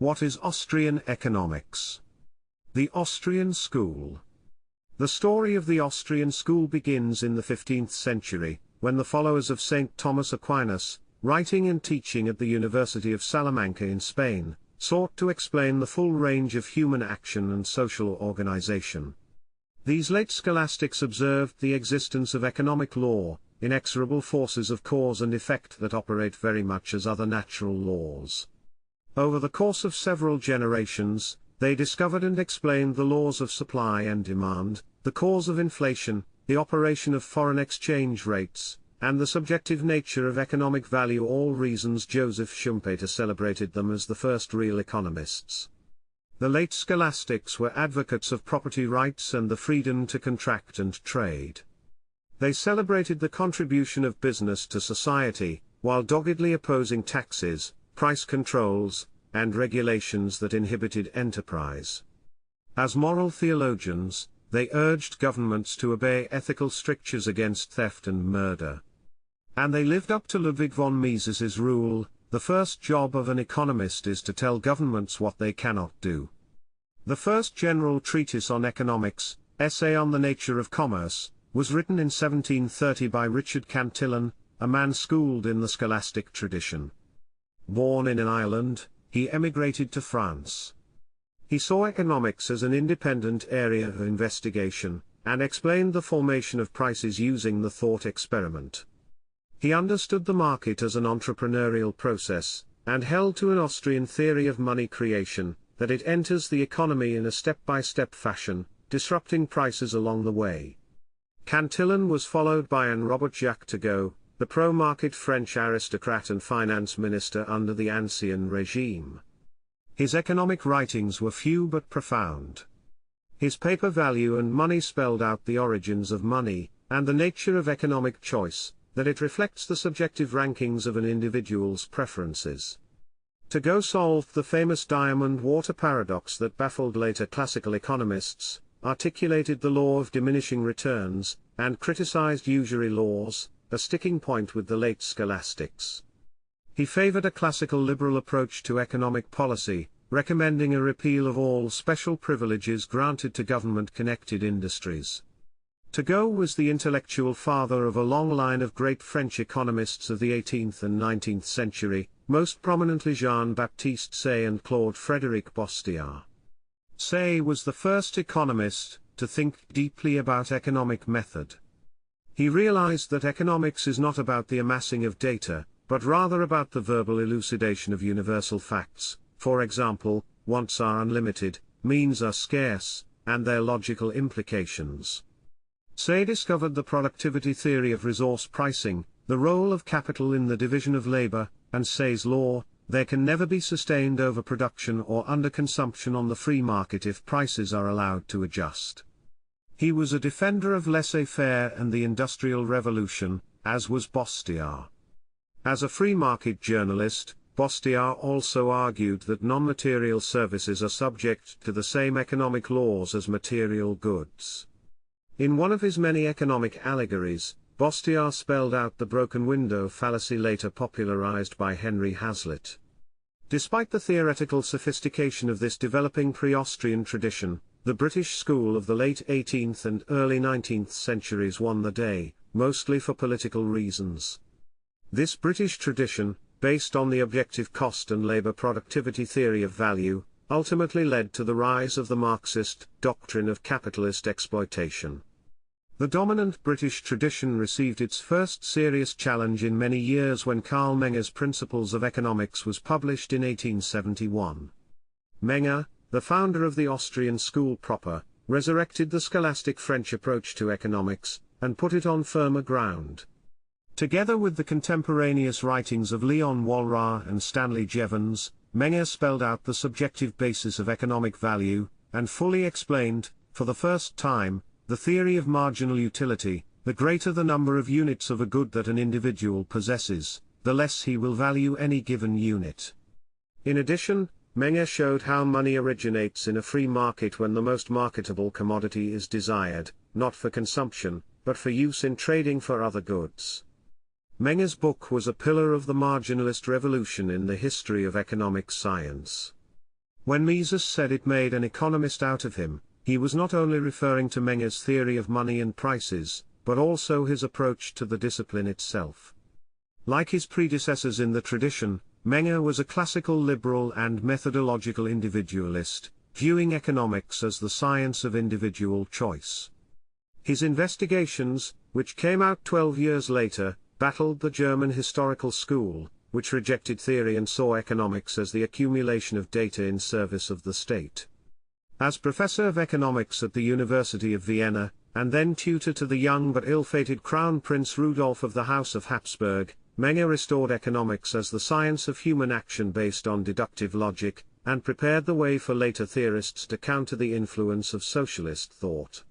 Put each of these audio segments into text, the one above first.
What is Austrian economics? The Austrian school. The story of the Austrian school begins in the 15th century, when the followers of St. Thomas Aquinas, writing and teaching at the University of Salamanca in Spain, sought to explain the full range of human action and social organization. These late scholastics observed the existence of economic law, inexorable forces of cause and effect that operate very much as other natural laws. Over the course of several generations, they discovered and explained the laws of supply and demand, the cause of inflation, the operation of foreign exchange rates, and the subjective nature of economic value, all reasons Joseph Schumpeter celebrated them as the first real economists. The late scholastics were advocates of property rights and the freedom to contract and trade. They celebrated the contribution of business to society, while doggedly opposing taxes, price controls, and regulations that inhibited enterprise. As moral theologians, they urged governments to obey ethical strictures against theft and murder. And they lived up to Ludwig von Mises's rule: the first job of an economist is to tell governments what they cannot do. The first general treatise on economics, Essay on the Nature of Commerce, was written in 1730 by Richard Cantillon, a man schooled in the scholastic tradition. Born in Ireland, he emigrated to France. He saw economics as an independent area of investigation, and explained the formation of prices using the thought experiment. He understood the market as an entrepreneurial process, and held to an Austrian theory of money creation, that it enters the economy in a step-by-step fashion, disrupting prices along the way. Cantillon was followed by Robert Jacques Turgot, the pro-market French aristocrat and finance minister under the Ancien regime. His economic writings were few but profound. His paper Value and Money spelled out the origins of money, and the nature of economic choice, that it reflects the subjective rankings of an individual's preferences. Turgot solved the famous diamond water paradox that baffled later classical economists, articulated the law of diminishing returns, and criticized usury laws, a sticking point with the late scholastics. He favored a classical liberal approach to economic policy, recommending a repeal of all special privileges granted to government-connected industries. Turgot was the intellectual father of a long line of great French economists of the 18th and 19th century, most prominently Jean-Baptiste Say and Claude Frédéric Bastiat. Say was the first economist to think deeply about economic method. He realized that economics is not about the amassing of data, but rather about the verbal elucidation of universal facts. For example, wants are unlimited, means are scarce, and their logical implications. Say discovered the productivity theory of resource pricing, the role of capital in the division of labor, and Say's law: there can never be sustained overproduction or underconsumption on the free market if prices are allowed to adjust. He was a defender of laissez-faire and the Industrial Revolution, as was Bastiat. As a free market journalist, Bastiat also argued that non-material services are subject to the same economic laws as material goods. In one of his many economic allegories, Bastiat spelled out the broken window fallacy later popularized by Henry Hazlitt. Despite the theoretical sophistication of this developing pre-Austrian tradition, the British school of the late 18th and early 19th centuries won the day, mostly for political reasons. This British tradition, based on the objective cost and labor productivity theory of value, ultimately led to the rise of the Marxist doctrine of capitalist exploitation. The dominant British tradition received its first serious challenge in many years when Karl Menger's Principles of Economics was published in 1871. Menger, the founder of the Austrian school proper, resurrected the scholastic French approach to economics, and put it on firmer ground. Together with the contemporaneous writings of Leon Walras and Stanley Jevons, Menger spelled out the subjective basis of economic value, and fully explained, for the first time, the theory of marginal utility: the greater the number of units of a good that an individual possesses, the less he will value any given unit. In addition, Menger showed how money originates in a free market when the most marketable commodity is desired, not for consumption, but for use in trading for other goods. Menger's book was a pillar of the marginalist revolution in the history of economic science. When Mises said it made an economist out of him, he was not only referring to Menger's theory of money and prices, but also his approach to the discipline itself. Like his predecessors in the tradition, Menger was a classical liberal and methodological individualist, viewing economics as the science of individual choice. His investigations, which came out 12 years later, battled the German historical school, which rejected theory and saw economics as the accumulation of data in service of the state. As professor of economics at the University of Vienna, and then tutor to the young but ill-fated Crown Prince Rudolf of the House of Habsburg, Menger restored economics as the science of human action based on deductive logic, and prepared the way for later theorists to counter the influence of socialist thought.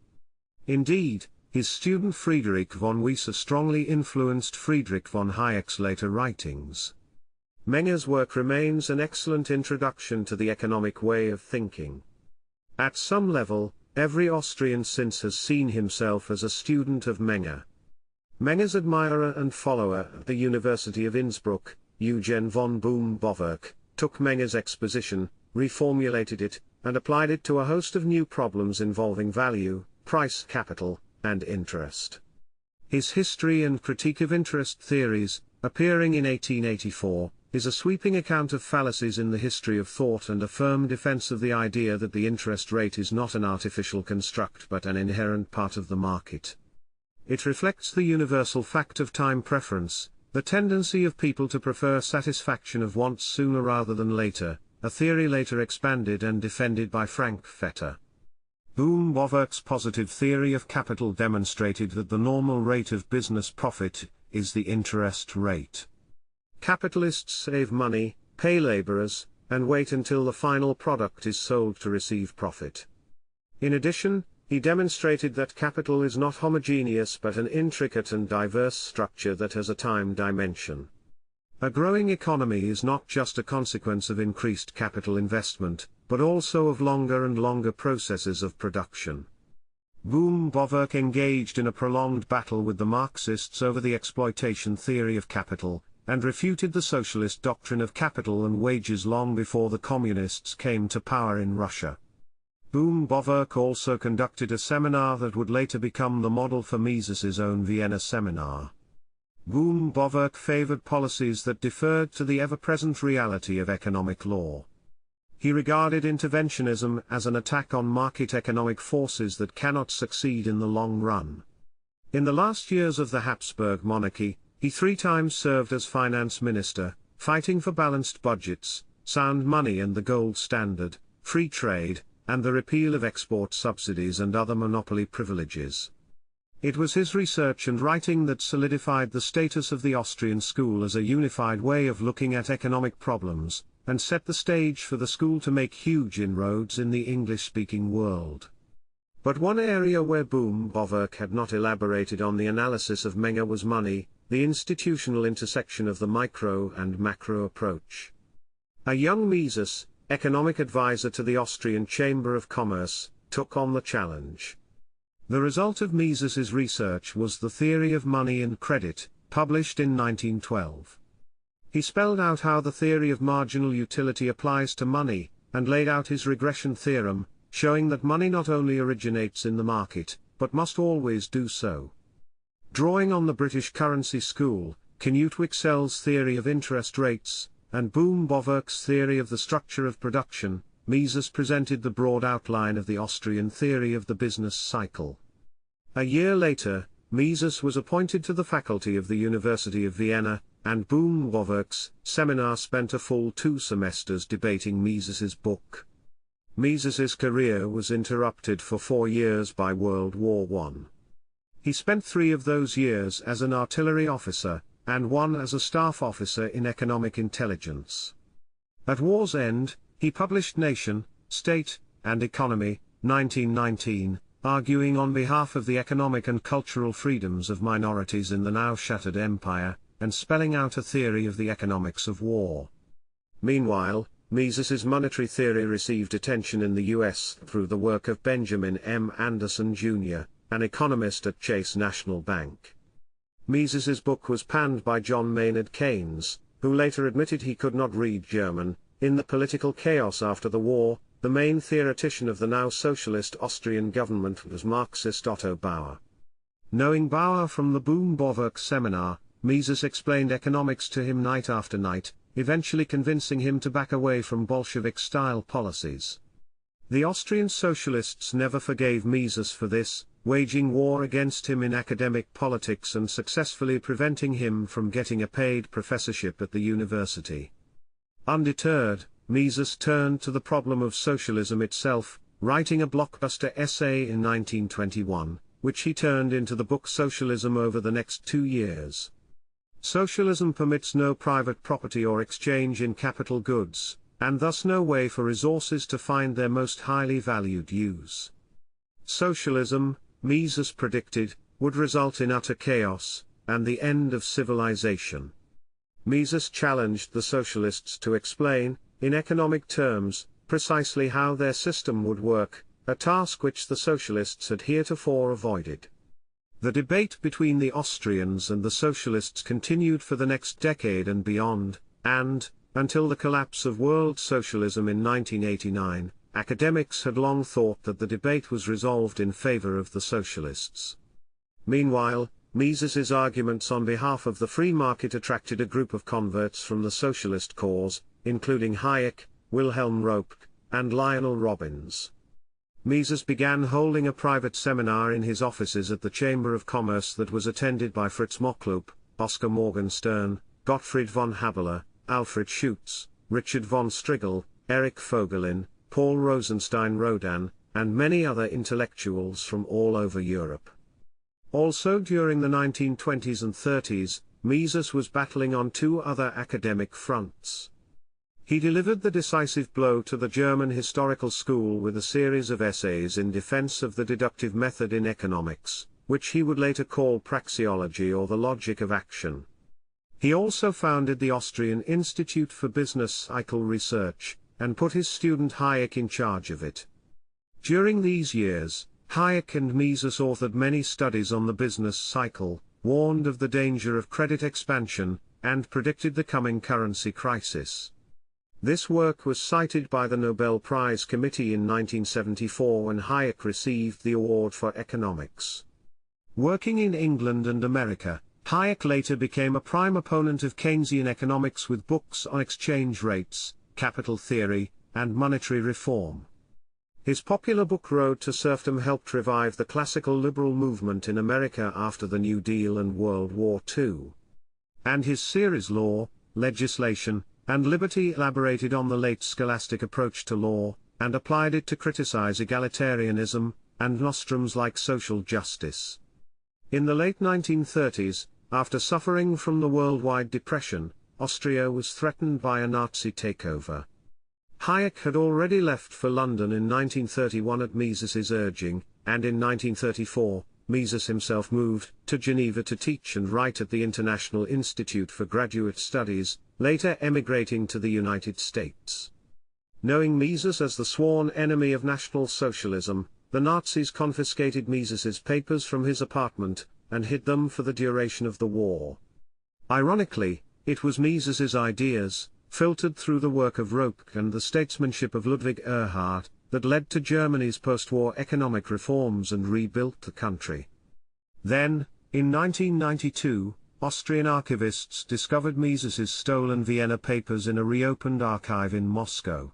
Indeed, his student Friedrich von Wieser strongly influenced Friedrich von Hayek's later writings. Menger's work remains an excellent introduction to the economic way of thinking. At some level, every Austrian since has seen himself as a student of Menger. Menger's admirer and follower at the University of Innsbruck, Eugen von Bohm-Bawerk, took Menger's exposition, reformulated it, and applied it to a host of new problems involving value, price, capital, and interest. His History and Critique of Interest Theories, appearing in 1884, is a sweeping account of fallacies in the history of thought and a firm defense of the idea that the interest rate is not an artificial construct but an inherent part of the market. It reflects the universal fact of time preference, the tendency of people to prefer satisfaction of wants sooner rather than later, a theory later expanded and defended by Frank Fetter. Bohm-Bawerk's positive theory of capital demonstrated that the normal rate of business profit is the interest rate. Capitalists save money, pay laborers, and wait until the final product is sold to receive profit. In addition, he demonstrated that capital is not homogeneous but an intricate and diverse structure that has a time dimension. A growing economy is not just a consequence of increased capital investment, but also of longer and longer processes of production. Bohm-Bawerk engaged in a prolonged battle with the Marxists over the exploitation theory of capital, and refuted the socialist doctrine of capital and wages long before the communists came to power in Russia. Bohm-Bawerk also conducted a seminar that would later become the model for Mises's own Vienna seminar. Bohm-Bawerk favored policies that deferred to the ever-present reality of economic law. He regarded interventionism as an attack on market economic forces that cannot succeed in the long run. In the last years of the Habsburg monarchy, he 3 times served as finance minister, fighting for balanced budgets, sound money and the gold standard, free trade, and the repeal of export subsidies and other monopoly privileges. It was his research and writing that solidified the status of the Austrian school as a unified way of looking at economic problems, and set the stage for the school to make huge inroads in the English-speaking world. But one area where Bohm-Bawerk had not elaborated on the analysis of Menger was money, the institutional intersection of the micro and macro approach. A young Mises, economic advisor to the Austrian Chamber of Commerce, took on the challenge. The result of Mises's research was the Theory of Money and Credit, published in 1912. He spelled out how the theory of marginal utility applies to money, and laid out his regression theorem, showing that money not only originates in the market, but must always do so. Drawing on the British currency school, Knut Wicksell's theory of interest rates, and Bohm-Bawerk's theory of the structure of production, Mises presented the broad outline of the Austrian theory of the business cycle. A year later, Mises was appointed to the faculty of the University of Vienna, and Bohm-Bawerk's seminar spent a full 2 semesters debating Mises's book. Mises's career was interrupted for 4 years by World War I. He spent 3 of those years as an artillery officer, and 1 as a staff officer in economic intelligence. At war's end, he published Nation, State, and Economy, 1919, arguing on behalf of the economic and cultural freedoms of minorities in the now shattered empire, and spelling out a theory of the economics of war. Meanwhile, Mises's monetary theory received attention in the US through the work of Benjamin M. Anderson, Jr., an economist at Chase National Bank. Mises's book was panned by John Maynard Keynes, who later admitted he could not read German. in the political chaos after the war, the main theoretician of the now socialist Austrian government was Marxist Otto Bauer. Knowing Bauer from the Boom-Bowerk seminar, Mises explained economics to him night after night, eventually convincing him to back away from Bolshevik-style policies. The Austrian socialists never forgave Mises for this, waging war against him in academic politics and successfully preventing him from getting a paid professorship at the university. Undeterred, Mises turned to the problem of socialism itself, writing a blockbuster essay in 1921, which he turned into the book Socialism over the next 2 years. Socialism permits no private property or exchange in capital goods, and thus no way for resources to find their most highly valued use. Socialism, Mises predicted, would result in utter chaos, and the end of civilization. Mises challenged the socialists to explain, in economic terms, precisely how their system would work, a task which the socialists had heretofore avoided. The debate between the Austrians and the socialists continued for the next decade and beyond, and, until the collapse of world socialism in 1989, academics had long thought that the debate was resolved in favor of the socialists. Meanwhile, Mises's arguments on behalf of the free market attracted a group of converts from the socialist cause, including Hayek, Wilhelm Röpke, and Lionel Robbins. Mises began holding a private seminar in his offices at the Chamber of Commerce that was attended by Fritz Machlup, Oskar Morgenstern, Gottfried von Haberler, Alfred Schutz, Richard von Strigel, Erich Vogelin, Paul Rosenstein-Rodan, and many other intellectuals from all over Europe. Also during the 1920s and 30s, Mises was battling on 2 other academic fronts. He delivered the decisive blow to the German historical school with a series of essays in defense of the deductive method in economics, which he would later call praxeology or the logic of action. He also founded the Austrian Institute for Business Cycle Research, and put his student Hayek in charge of it. During these years, Hayek and Mises authored many studies on the business cycle, warned of the danger of credit expansion, and predicted the coming currency crisis. This work was cited by the Nobel Prize Committee in 1974 when Hayek received the award for economics. Working in England and America, Hayek later became a prime opponent of Keynesian economics with books on exchange rates, capital theory, and monetary reform. His popular book Road to Serfdom helped revive the classical liberal movement in America after the New Deal and World War II. And his series Law, Legislation, and Liberty elaborated on the late scholastic approach to law, and applied it to criticize egalitarianism, and nostrums like social justice. In the late 1930s, after suffering from the worldwide depression, Austria was threatened by a Nazi takeover. Hayek had already left for London in 1931 at Mises's urging, and in 1934, Mises himself moved to Geneva to teach and write at the International Institute for Graduate Studies, later emigrating to the United States. Knowing Mises as the sworn enemy of National Socialism, the Nazis confiscated Mises's papers from his apartment, and hid them for the duration of the war. Ironically, it was Mises's ideas, filtered through the work of Röpke and the statesmanship of Ludwig Erhard, that led to Germany's post-war economic reforms and rebuilt the country. Then, in 1992, Austrian archivists discovered Mises's stolen Vienna papers in a reopened archive in Moscow.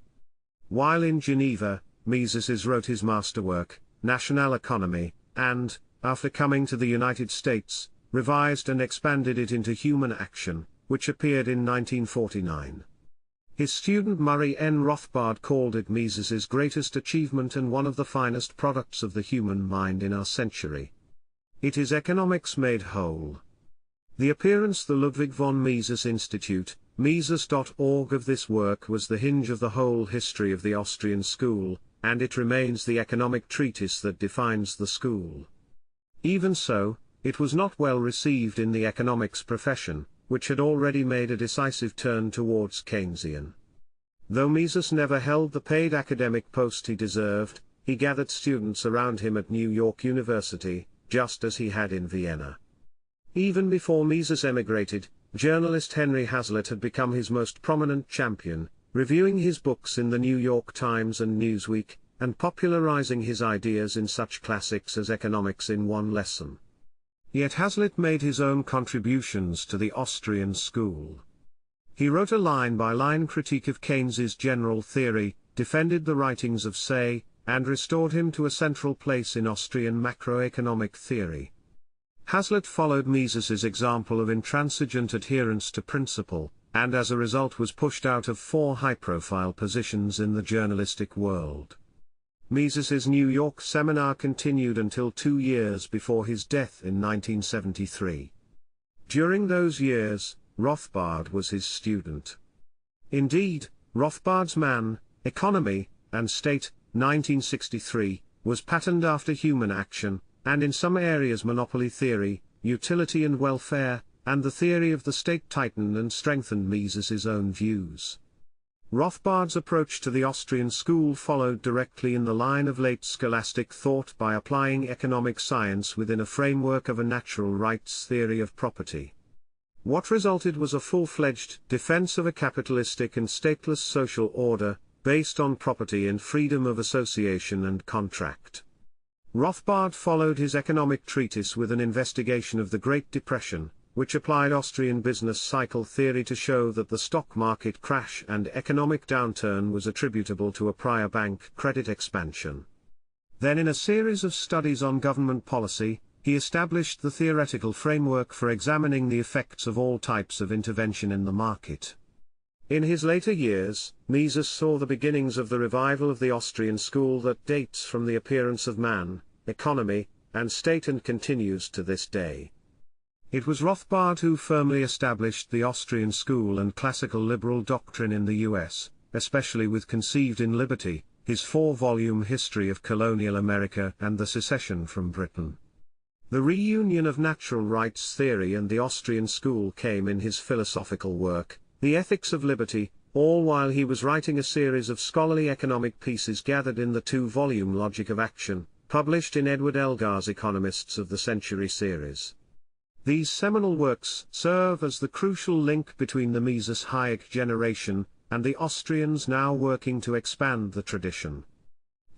While in Geneva, Mises wrote his masterwork, National Economy, and, after coming to the United States, revised and expanded it into Human Action, which appeared in 1949. His student Murray N. Rothbard called it Mises's greatest achievement and one of the finest products of the human mind in our century. It is economics made whole. The appearance the Ludwig von Mises Institute, Mises.org of this work was the hinge of the whole history of the Austrian school, and it remains the economic treatise that defines the school. Even so, it was not well received in the economics profession, which had already made a decisive turn towards Keynesian. Though Mises never held the paid academic post he deserved, he gathered students around him at New York University, just as he had in Vienna. Even before Mises emigrated, journalist Henry Hazlitt had become his most prominent champion, reviewing his books in the New York Times and Newsweek, and popularizing his ideas in such classics as Economics in One Lesson. Yet Hazlitt made his own contributions to the Austrian school. He wrote a line-by-line critique of Keynes's general theory, defended the writings of Say, and restored him to a central place in Austrian macroeconomic theory. Hazlitt followed Mises's example of intransigent adherence to principle, and as a result was pushed out of 4 high-profile positions in the journalistic world. Mises's New York seminar continued until 2 years before his death in 1973. During those years, Rothbard was his student. Indeed, Rothbard's Man, Economy, and State, 1963, was patterned after human action, and in some areas monopoly theory, utility and welfare, and the theory of the state tightened and strengthened Mises's own views. Rothbard's approach to the Austrian school followed directly in the line of late scholastic thought by applying economic science within a framework of a natural rights theory of property. What resulted was a full-fledged defense of a capitalistic and stateless social order, based on property and freedom of association and contract. Rothbard followed his economic treatise with an investigation of the Great Depression, which applied Austrian business cycle theory to show that the stock market crash and economic downturn was attributable to a prior bank credit expansion. Then in a series of studies on government policy, he established the theoretical framework for examining the effects of all types of intervention in the market. In his later years, Mises saw the beginnings of the revival of the Austrian school that dates from the appearance of Man, Economy, and State and continues to this day. It was Rothbard who firmly established the Austrian school and classical liberal doctrine in the US, especially with Conceived in Liberty, his 4-volume history of colonial America and the secession from Britain. The reunion of natural rights theory and the Austrian school came in his philosophical work, The Ethics of Liberty, all while he was writing a series of scholarly economic pieces gathered in the 2-volume Logic of Action, published in Edward Elgar's Economists of the Century series. These seminal works serve as the crucial link between the Mises-Hayek generation and the Austrians now working to expand the tradition.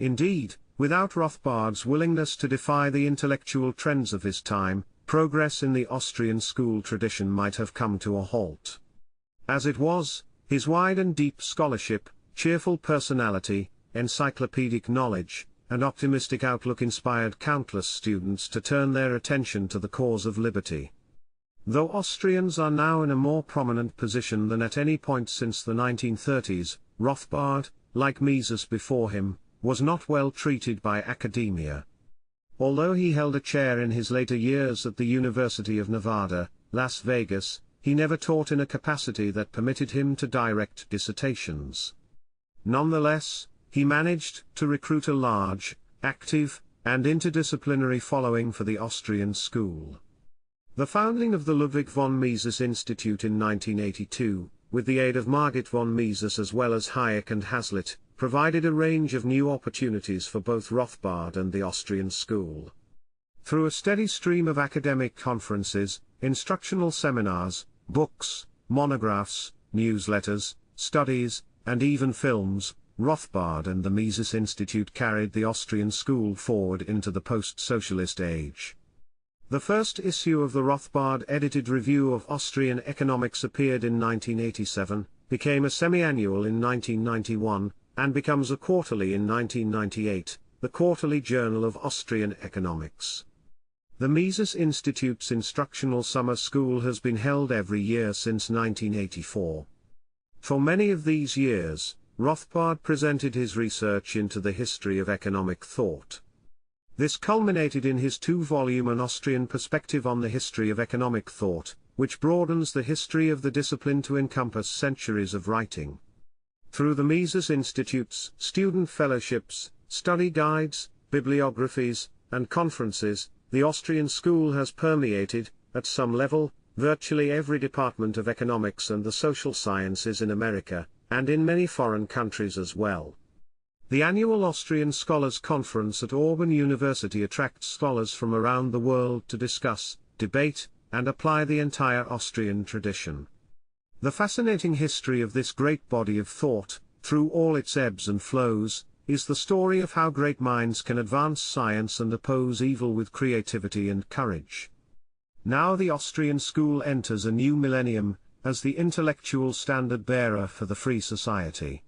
Indeed, without Rothbard's willingness to defy the intellectual trends of his time, progress in the Austrian school tradition might have come to a halt. As it was, his wide and deep scholarship, cheerful personality, encyclopedic knowledge, and optimistic outlook inspired countless students to turn their attention to the cause of liberty. Though Austrians are now in a more prominent position than at any point since the 1930s, Rothbard, like Mises before him, was not well treated by academia. Although he held a chair in his later years at the University of Nevada, Las Vegas, he never taught in a capacity that permitted him to direct dissertations. Nonetheless, he managed to recruit a large, active, and interdisciplinary following for the Austrian school. The founding of the Ludwig von Mises Institute in 1982, with the aid of Margit von Mises as well as Hayek and Hazlitt, provided a range of new opportunities for both Rothbard and the Austrian school. Through a steady stream of academic conferences, instructional seminars, books, monographs, newsletters, studies, and even films, Rothbard and the Mises Institute carried the Austrian school forward into the post-socialist age. The first issue of the Rothbard edited Review of Austrian Economics appeared in 1987, became a semi-annual in 1991, and becomes a quarterly in 1998, the Quarterly Journal of Austrian Economics. The Mises Institute's instructional summer school has been held every year since 1984. For many of these years, Rothbard presented his research into the history of economic thought. This culminated in his 2-volume An Austrian Perspective on the History of Economic Thought, which broadens the history of the discipline to encompass centuries of writing. Through the Mises Institute's student fellowships, study guides, bibliographies, and conferences, the Austrian school has permeated, at some level, virtually every department of economics and the social sciences in America, and in many foreign countries as well. The annual Austrian Scholars Conference at Auburn University attracts scholars from around the world to discuss, debate, and apply the entire Austrian tradition. The fascinating history of this great body of thought, through all its ebbs and flows, is the story of how great minds can advance science and oppose evil with creativity and courage. Now the Austrian school enters a new millennium, as the intellectual standard-bearer for the free society.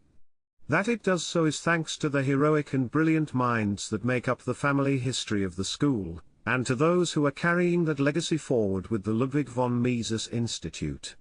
That it does so is thanks to the heroic and brilliant minds that make up the family history of the school, and to those who are carrying that legacy forward with the Ludwig von Mises Institute.